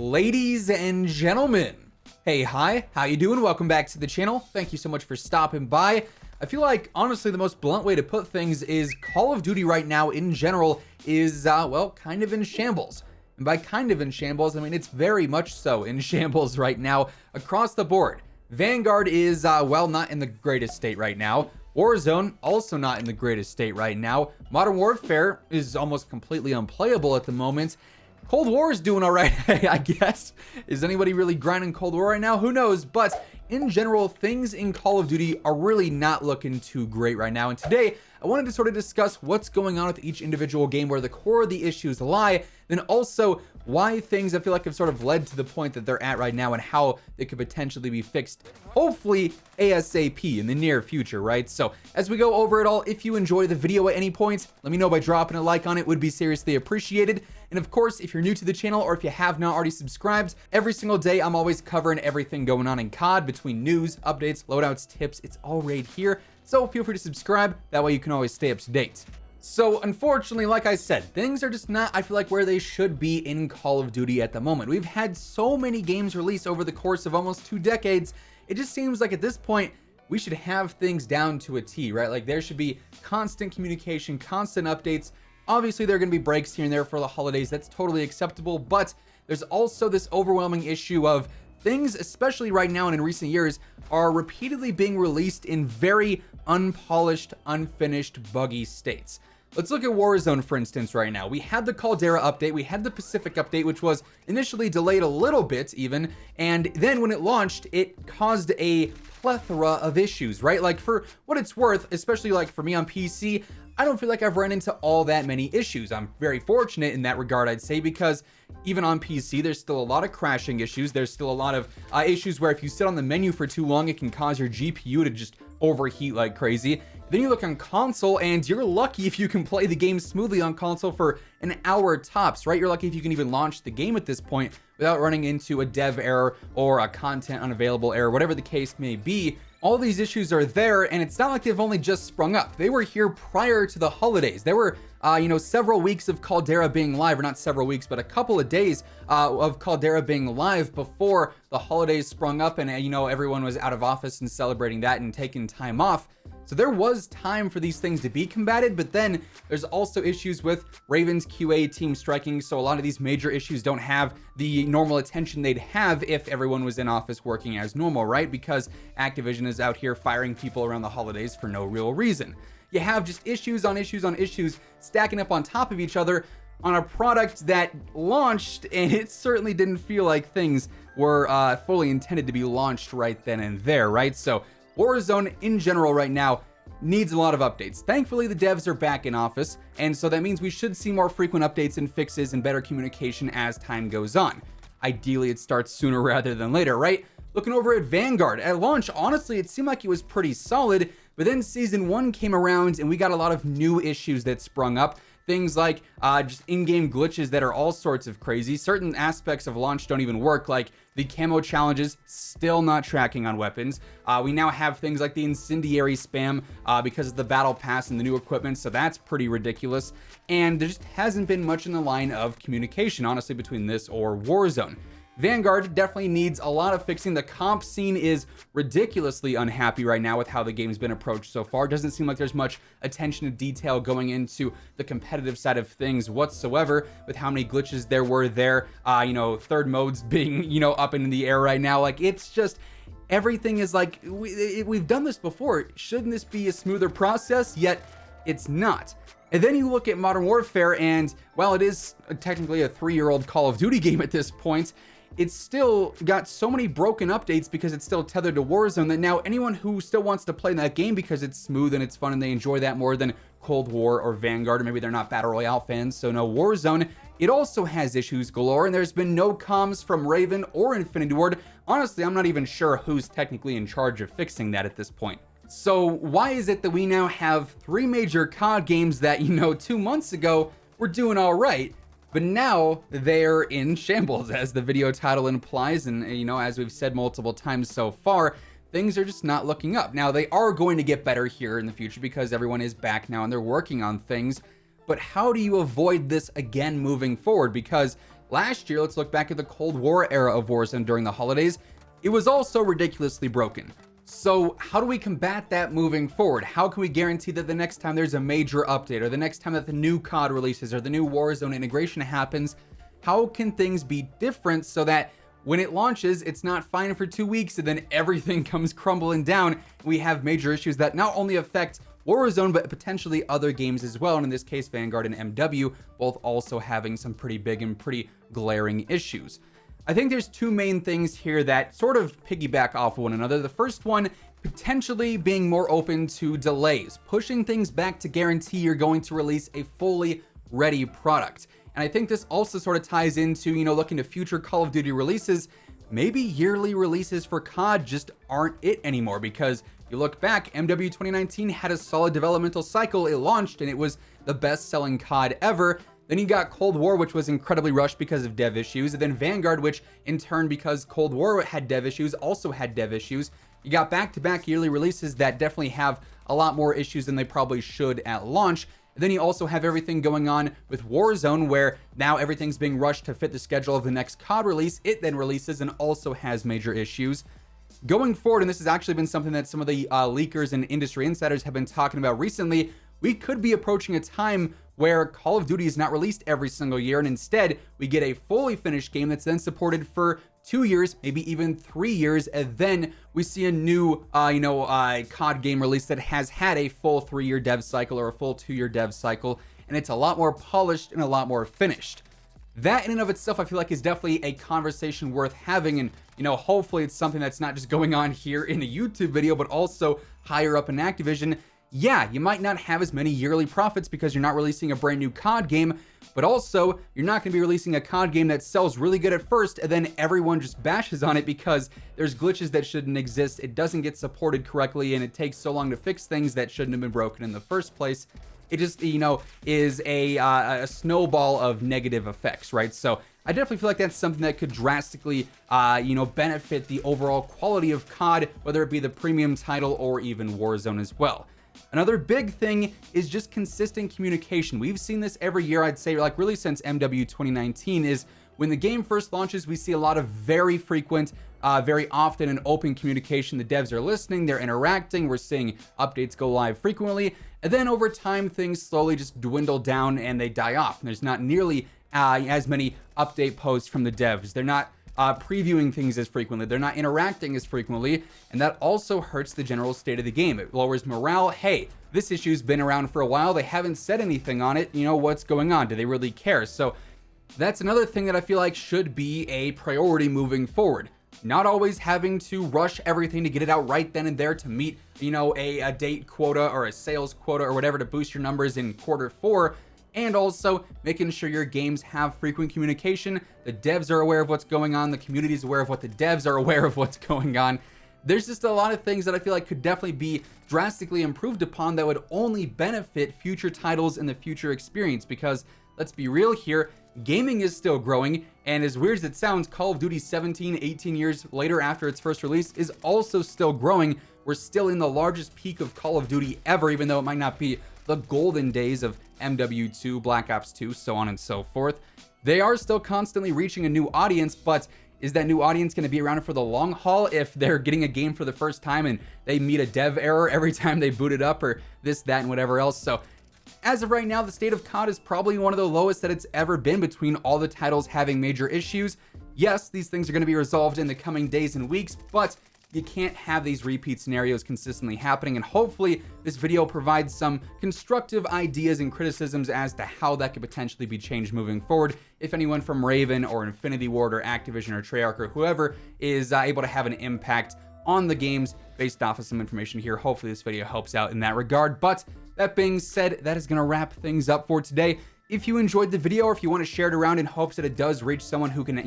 Ladies and gentlemen, hey, hi, how you doing? Welcome back to the channel. Thank you so much for stopping by. I feel like, honestly, the most blunt way to put things is Call of Duty right now in general is, well, kind of in shambles. And by kind of in shambles, I mean it's very much so in shambles right now across the board. Vanguard is, well, not in the greatest state right now. Warzone, also not in the greatest state right now. Modern Warfare is almost completely unplayable at the moment. Cold War is doing all right, I guess. Is anybody really grinding Cold War right now? Who knows? But in general, things in Call of Duty are really not looking too great right now. And today, I wanted to sort of discuss what's going on with each individual game, where the core of the issues lie, then also why things I feel like have sort of led to the point that they're at right now and how they could potentially be fixed, hopefully ASAP in the near future, right? So as we go over it all, if you enjoy the video at any point, let me know by dropping a like on it. Would be seriously appreciated. And of course, if you're new to the channel or if you have not already subscribed, every single day I'm always covering everything going on in COD, between news, updates, loadouts, tips. It's all right here. So feel free to subscribe. That way you can always stay up to date. So unfortunately, like I said, things are just not, I feel like, where they should be in Call of Duty at the moment. We've had so many games released over the course of almost 2 decades. It just seems like at this point, we should have things down to a T, right? Like there should be constant communication, constant updates. Obviously, there are going to be breaks here and there for the holidays. That's totally acceptable. But there's also this overwhelming issue of things, especially right now and in recent years, are repeatedly being released in very unpolished, unfinished, buggy states. Let's look at Warzone, for instance, right now. We had the Caldera update, we had the Pacific update, which was initially delayed a little bit even, and then when it launched, it caused a plethora of issues, right? Like, for what it's worth, especially like for me on PC, I don't feel like I've run into all that many issues. I'm very fortunate in that regard, I'd say, because even on PC, there's still a lot of crashing issues. There's still a lot of issues where if you sit on the menu for too long, it can cause your GPU to just overheat like crazy. Then you look on console and you're lucky if you can play the game smoothly on console for an hour tops, right? You're lucky if you can even launch the game at this point without running into a dev error or a content unavailable error, whatever the case may be. All these issues are there, and it's not like they've only just sprung up. They were here prior to the holidays. There were, several weeks of Caldera being live, or not several weeks, but a couple of days of Caldera being live before the holidays sprung up, and everyone was out of office and celebrating that and taking time off. So there was time for these things to be combated, but then there's also issues with Raven's QA team striking, so a lot of these major issues don't have the normal attention they'd have if everyone was in office working as normal, right? Because Activision is out here firing people around the holidays for no real reason. You have just issues on issues on issues stacking up on top of each other on a product that launched, and it certainly didn't feel like things were fully intended to be launched right then and there, right? So Warzone in general right now needs a lot of updates. Thankfully, the devs are back in office, and so that means we should see more frequent updates and fixes and better communication as time goes on. Ideally, it starts sooner rather than later, right? Looking over at Vanguard, at launch, honestly, it seemed like it was pretty solid, but then Season 1 came around and we got a lot of new issues that sprung up. Things like just in-game glitches that are all sorts of crazy. Certain aspects of launch don't even work, like the camo challenges still not tracking on weapons. We now have things like the incendiary spam because of the battle pass and the new equipment, so that's pretty ridiculous. And there just hasn't been much in the line of communication, honestly, between this or Warzone. Vanguard definitely needs a lot of fixing. The comp scene is ridiculously unhappy right now with how the game's been approached so far. Doesn't seem like there's much attention to detail going into the competitive side of things whatsoever, with how many glitches there were there. Third modes being, up in the air right now. Like, it's just, everything is like, we've done this before. Shouldn't this be a smoother process? Yet it's not. And then you look at Modern Warfare, and while it is technically a 3-year-old Call of Duty game at this point, it's still got so many broken updates because it's still tethered to Warzone that now anyone who still wants to play that game because it's smooth and it's fun and they enjoy that more than Cold War or Vanguard, or maybe they're not Battle Royale fans, so no, Warzone, it also has issues galore, and there's been no comms from Raven or Infinity Ward. Honestly, I'm not even sure who's technically in charge of fixing that at this point. So why is it that we now have 3 major COD games that, 2 months ago were doing all right, but now they're in shambles, as the video title implies, and as we've said multiple times so far, things are just not looking up. Now, they are going to get better here in the future because everyone is back now and they're working on things, but how do you avoid this again moving forward? Because last year, let's look back at the Cold War era of Warzone during the holidays. It was also ridiculously broken. So how do we combat that moving forward? How can we guarantee that the next time there's a major update, or the next time that the new COD releases, or the new Warzone integration happens, how can things be different so that when it launches, it's not fine for 2 weeks and then everything comes crumbling down? We have major issues that not only affect Warzone, but potentially other games as well. And in this case, Vanguard and MW, both also having some pretty big and pretty glaring issues. I think there's two main things here that sort of piggyback off of one another. The first one, potentially being more open to delays, pushing things back to guarantee you're going to release a fully ready product. And I think this also sort of ties into, looking to future Call of Duty releases. Maybe yearly releases for COD just aren't it anymore, because you look back, MW 2019 had a solid developmental cycle. It launched and it was the best-selling COD ever. Then you got Cold War, which was incredibly rushed because of dev issues. And then Vanguard, which in turn, because Cold War had dev issues, also had dev issues. You got back-to-back yearly releases that definitely have a lot more issues than they probably should at launch. And then you also have everything going on with Warzone, where now everything's being rushed to fit the schedule of the next COD release. It then releases and also has major issues. Going forward, and this has actually been something that some of the leakers and industry insiders have been talking about recently, we could be approaching a time where Call of Duty is not released every single year, and instead we get a fully finished game that's then supported for 2 years, maybe even 3 years, and then we see a new, COD game release that has had a full 3-year dev cycle or a full 2-year dev cycle, and it's a lot more polished and a lot more finished. That in and of itself, I feel like, is definitely a conversation worth having, and hopefully it's something that's not just going on here in a YouTube video, but also higher up in Activision. Yeah, you might not have as many yearly profits because you're not releasing a brand new COD game, but also you're not going to be releasing a COD game that sells really good at first and then everyone just bashes on it because there's glitches that shouldn't exist, it doesn't get supported correctly, and it takes so long to fix things that shouldn't have been broken in the first place. It just, is a snowball of negative effects, right? So I definitely feel like that's something that could drastically, benefit the overall quality of COD, whether it be the premium title or even Warzone as well. Another big thing is just consistent communication. We've seen this every year, I'd say, like really since MW 2019, is when the game first launches, we see a lot of very frequent, very often and open communication. The devs are listening, they're interacting, we're seeing updates go live frequently, and then over time, things slowly just dwindle down and they die off. And there's not nearly as many update posts from the devs. They're not previewing things as frequently, they're not interacting as frequently, and that also hurts the general state of the game. It lowers morale. Hey, this issue's been around for a while, they haven't said anything on it, what's going on? Do they really care? So that's another thing that I feel like should be a priority moving forward. Not always having to rush everything to get it out right then and there to meet, a date quota or a sales quota or whatever to boost your numbers in Q4. And also making sure your games have frequent communication. The devs are aware of what's going on. The community is aware of what the devs are aware of what's going on. There's just a lot of things that I feel like could definitely be drastically improved upon that would only benefit future titles in the future experience, because let's be real here, gaming is still growing, and as weird as it sounds, Call of Duty 17, 18 years later after its first release is also still growing. We're still in the largest peak of Call of Duty ever, even though it might not be the golden days of MW2, Black Ops 2, so on and so forth. They are still constantly reaching a new audience, but is that new audience going to be around for the long haul if they're getting a game for the first time and they meet a dev error every time they boot it up, or this, that, and whatever else? So as of right now, the state of COD is probably one of the lowest that it's ever been between all the titles having major issues. Yes, these things are going to be resolved in the coming days and weeks, but you can't have these repeat scenarios consistently happening, and hopefully this video provides some constructive ideas and criticisms as to how that could potentially be changed moving forward. If anyone from Raven or Infinity Ward or Activision or Treyarch or whoever is able to have an impact on the games based off of some information here, hopefully this video helps out in that regard. But that being said, that is going to wrap things up for today. If you enjoyed the video, or if you want to share it around in hopes that it does reach someone who can,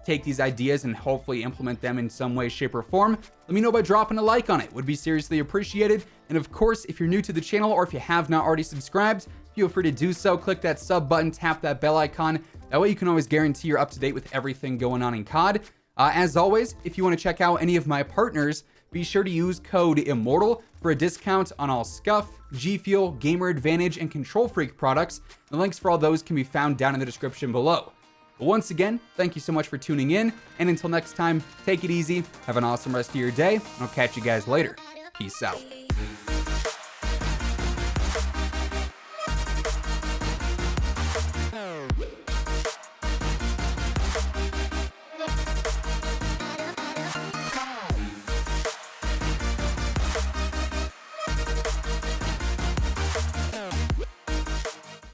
take these ideas and hopefully implement them in some way, shape, or form, let me know by dropping a like on it. Would be seriously appreciated. And of course, if you're new to the channel or if you have not already subscribed, feel free to do so. Click that sub button, tap that bell icon. That way you can always guarantee you're up to date with everything going on in COD. As always, if you want to check out any of my partners, be sure to use code WhosImmortal for a discount on all Scuff, G Fuel, Gamer Advantage, and Control Freak products. The links for all those can be found down in the description below. But once again, thank you so much for tuning in, and until next time, take it easy, have an awesome rest of your day, and I'll catch you guys later. Peace out.